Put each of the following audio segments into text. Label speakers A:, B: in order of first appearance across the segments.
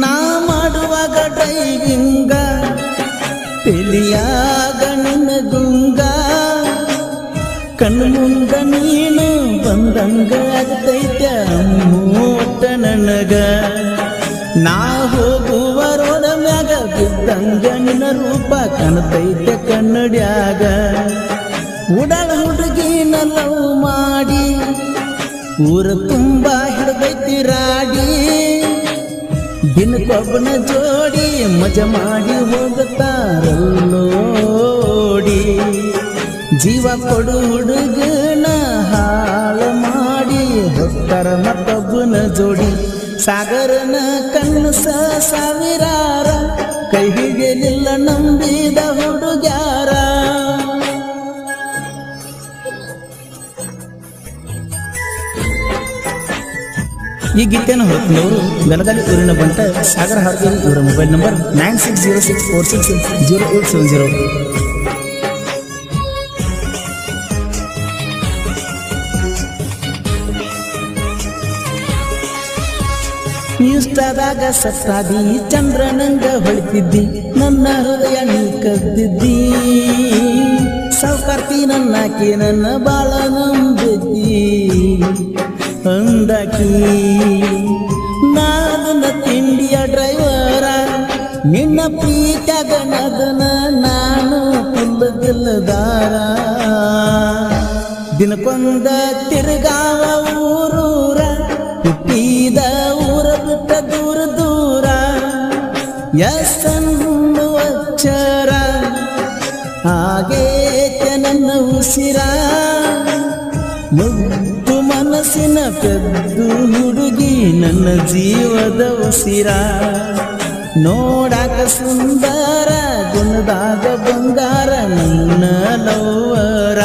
A: ನಾ ಮಾಡುವಾಗ ಡ್ರೈವಿಂಗ ತಿಳಿಯಾಗ ನಿನ್ನ ಗುಂಗ ಕಣ್ಣು ಮುಂದ ನೀನು ಬಂದಂಗ ಆಗತೈತೆ ಮೂಟ ನನಗ ನಾ ಹೋಗುವ ರೋಡ ಮ್ಯಾಗ ಬಿದ್ದಂಗ ನಿನ್ನ ರೂಪ ಕಾಣತೈತೆ ಕನ್ನಡ್ಯಾಗ ಉಡಾಳ ಹುಡುಗಿನ ಲವ್ ಮಾಡಿ ಊರ ತುಂಬ ಹಿಡ್ದೈತಿ ರಾಡಿ ದಿನಕ್ಕೊಬ್ಬನ ಜೋಡಿ ಮಜ ಮಾಡಿ ಹೋಗುತ್ತಾರಲ್ಲೋಡಿ ಜೀವ ಕೊಡು ಹುಡುಗನ ಹಾಳು ಮಾಡಿ ಹೋಗ್ತಾರ ಮತ್ತೊಬ್ಬನ ಜೋಡಿ ಸಾಗರನ ಕಣ್ಣು ಸಾವಿರಾರ ಕೈ ಹಿಡಿಯಲಿಲ್ಲ ನಂಬಿದ ಹುಡುಗ್ಯಾರ ಈ ಗೀತೆಯನ್ನು ಹೊರತಂದವರು ಬೆಳಗಾವಿ ಊರಿನ ಬಂಟ ಸಾಗರ ಹಾರ್ಗೇರಿ ಇವರ ಮೊಬೈಲ್ ನಂಬರ್ 9606460870. ಇಷ್ಟದಾಗ ಸತ್ತಾದಿ ಚಂದ್ರನಂಗ ಹೊಳಿತಿದ್ದಿ ನನ್ನ ಹೃದಯ ನೀ ಕದ್ದಿದ್ದಿ ಸೌಕರ್ತಿ ನನ್ನಾಕಿ ನನ್ನ ಬಾಳ ನಂಬಿದ್ದಿ ಅಂದಾಕಿ ನಾದನ ತಿಂಡಿಯ ಡ್ರೈವರ ನಿನ್ನ ಪ್ರೀತ್ಯಾಗ ನದನ ನಾನು ತಿಲ್ಲದಾರ ದಿನಕ್ಕೊಂದ ತಿರುಗಾವ ಊರೂರ ಹುಟ್ಟಿದ ಊರ ಬಿಟ್ಟ ದೂರ ದೂರ ಎಸ್ಸನ್ನು ಅಕ್ಷರ ಹಾಗೇತೆ ನನ್ನ ಉಸಿರ ಮುದ್ದು ಮನಸ್ಸಿನ ಪೆದ್ದು ಹುಡುಗಿ ನನ್ನ ಜೀವದ ಉಸಿರ ನೋಡಾಕ ಸುಂದರ ಗುಣದಾಗ ಬಂಗಾರ ನನ್ನ ಲವ್ವರ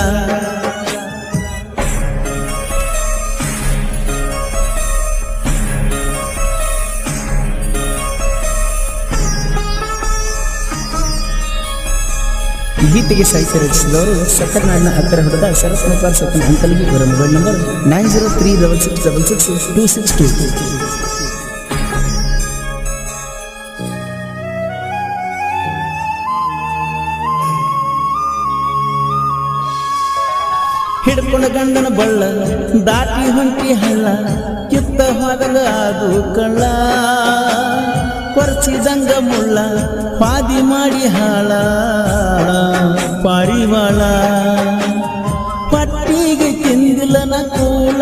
A: ಗೀತೆಗೆ ಸಾಹಿತ್ಯ ರಚಿಸಿದವರು ಸಕ್ಕರನಾಡಿನ ಹತ್ತಿರ ಹುಡುಗ ಸರಸ್ವತಿ ಸತ್ಯನ ಅಂಕಲ್ಗಿ ಇವರ ಮೊಬೈಲ್ ನಂಬರ್ 9036666262. ಹಿಡ್ಕೊಂಡ ಗಂಡನ ಬಳ್ಳ ದಾಟಿ ಹೊಂಟಿ ಹಳ್ಳ ಕಿತ್ತ ಹೋಗಲ ಅದು ಕಳ್ಳ ಕೊರ್ಚಿದಂಗ ಮುಳ್ಳ ಪಾದಿ ಮಾಡಿ ಹಾಳ ಪಾರಿವಾಳ ಪಟ್ಟಿಗೆ ತಿಂದಿಲ್ಲನ ಕೂಳ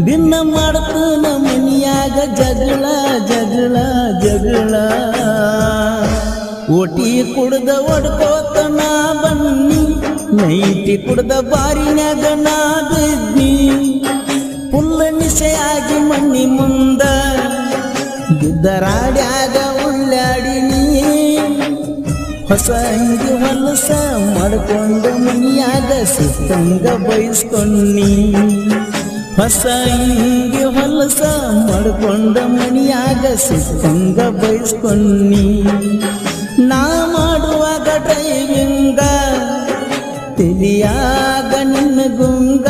A: ದಿನ ಮಾಡ್ತನ ಮನಿಯಾಗ ಜಗಳ ಜಗಳ ಜಗಳ ಓಟಿ ಕುಡ್ದ ಒಡ್ಕೋತ ನಾ ಬನ್ನಿ ನೈಟಿ ಕುಡ್ದ ಬಾರಿನ್ಯಾಗ ನಾ ಬಿದ್ನಿ ಪುಲ್ಲ ನಿಶೆಯಾಗಿ ಮಣ್ಣಿ ಮುಂದ ಬಿದ್ದರಾಡ್ಯಾಗ ಉಳ್ಳಾಡಿನಿ ಹೊಸ ಅಂಗಿ ಹೊಲಸ ಮಾಡ್ಕೊಂಡು ಮನಿಯಾಗ ಸಿಕ್ಕಂಗ ಬಯಸ್ಕೊಂಡಿ ಹೊಸ ಅಂಗಿ ಹೊಲಸ ಮಾಡ್ಕೊಂಡ ಮನಿಯಾಗ ಸಿಕ್ಕಂಗ ಬಯಸ್ಕೊಂಡಿ ನಾ ಮಾಡುವಾಗ ಡ್ರೈವಿಂಗ ತಿಳಿಯಾಗ ನಿನ್ನ ಗುಂಗ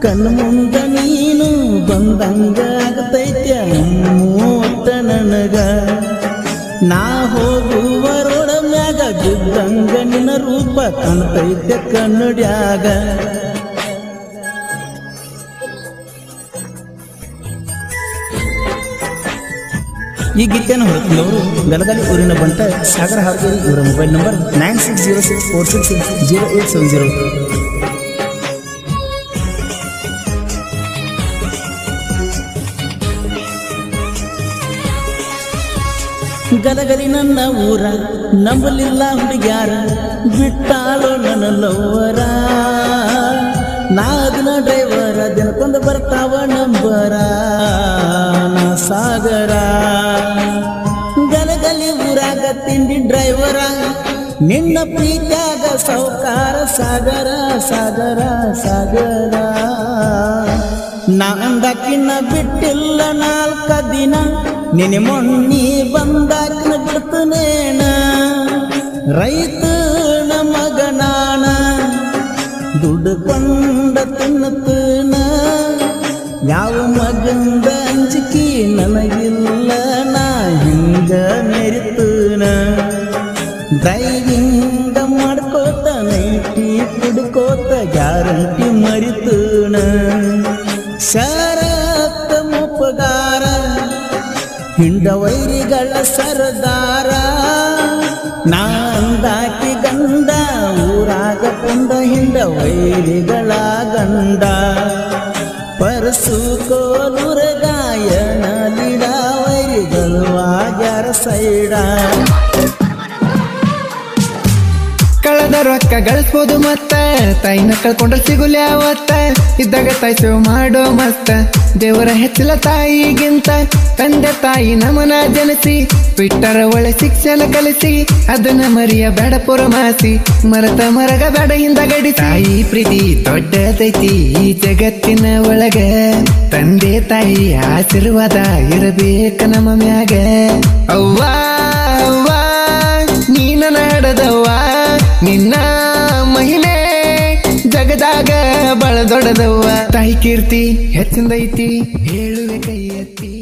A: ಕಣ್ಣು ಮುಂದ ನೀನು ಬಂದಂಗ ಆಗತೈತೆ ಮೂಟ ನನಗ ನಾ ಹೋಗುವ ರೋಡ ಮ್ಯಾಗ ಬಿದ್ದಂಗ ನಿನ್ನ ರೂಪ ಕಾಣ್ತೈತೆ ಕನ್ನಡ್ಯಾಗ ಈ ಗೀತೆಯನ್ನು ಹೊರತಂದವರು ಬೆಳಗಾವಿ ಊರಿನ ಬಂಟ ಸಾಗರ ಹಾರ್ಗೇರಿ ಇವರ ಮೊಬೈಲ್ ನಂಬರ್ 9606460870. ಗಲಗಲಿ ನನ್ನ ಊರ ನಂಬಲಿಲ್ಲ ಹುಡುಗ್ಯಾರ ಬಿಟ್ಟಾಳೋ ನನ್ನ ಲವ್ವರ ನಾದಿನ ಡ್ರೈವರ ದಿನಕ್ಕೊಂದು ಬರ್ತಾವ ನಂಬರ ನಾ ಸಾಗರ ಗಲಗಲಿ ಊರಾಗ ತಿಂಡಿ ಡ್ರೈವರ ನಿನ್ನ ಪ್ರೀತ್ಯಾಗ ಸೌಕಾರ ಸಾಗರ ಸಾಗರ ಸಾಗರ ನಾಂದಕ್ಕಿನ್ನ ಬಿಟ್ಟಿಲ್ಲ 4 ದಿನ ನಿನ್ನ ಮೊನ್ನಿ ಬಂದಾಕಿನ ಬಿಡ್ತನೇನ ರೈತನ ಮಗನಾನ ದುಡ್ಡುಕೊಂಡ ತಿನ್ನತನ ಯಾವ ಮಗಂದ ಅಂಜಿಕೆ ನನಗಿಲ್ಲ ನಾ ಹಿಂಗ ಮೆರಿತನ ದೈವಿಂಗ ಮಾಡ್ಕೋತ ನೈಟಿ ಕುಡ್ಕೋತ ಗ್ಯಾರಂಟಿ ಮರಿತನ ಶರತ್ತ ಮುಪ್ಪಗಾರ ಹಿಂಡ ವೈರಿಗಳ ಸರದಾರ ನಾಂದಾಕಿ ಗಂಡ ಊರಾಗ ಪುಂಡ ಹಿಂಡ ವೈರಿಗಳ ಗಂಡ ಪರಸು ಕೋಲುರ ಗಾಯನ ಲಿಡ ವೈರಿಗಳು ಆಗ್ಯಾರ ಸೈಡ
B: ಕಳೆದ ರೊಕ್ಕ ಗಳಿಸ್ಬೋದು ಮತ್ತ ತಾಯಿನ ಕಳ್ಕೊಂಡ್ರೆ ಸಿಗುಲ ಯಾವತ್ತ ಇದ್ದಾಗ ತಾಯಿ ಸೇವೆ ಮಾಡೋ ಮಸ್ತ ದೇವರ ಹೆಚ್ಚಿಲ್ಲ ತಾಯಿಗಿಂತ ತಂದೆ ತಾಯಿ ನಮನ ಜನಿಸಿ ಬಿಟ್ಟರ ಒಳ್ಳೆ ಶಿಕ್ಷಣ ಕಲಿಸಿ ಅದನ್ನ ಮರಿಯ ಬೇಡ ಪುರಮಾಸಿ ಮರತ ಮರಗ ಬೇಡ ಹಿಂದ ಗಡಿ ತಾಯಿ ಪ್ರೀತಿ ದೊಡ್ಡದೈತಿ ಈ ಜಗತ್ತಿನ ಒಳಗ ತಂದೆ ತಾಯಿ ಆಶೀರ್ವಾದ ಇರಬೇಕ ನಮ್ಮ ಮ್ಯಾಗ ಅವ್ವಾ ಅವ್ವಾ ನೀನ ನಾಡದವ್ವ ನಿನ್ನ ಮಹಿಮೆ ಜಗದಾಗ ಬಳ ದೊಡ್ಡದವ್ವ ತಾಯಿ ಕೀರ್ತಿ ಹೆಚ್ಚಿಂದೈತಿ ಹೇಳುವೆ ಕೈ ಎತ್ತಿ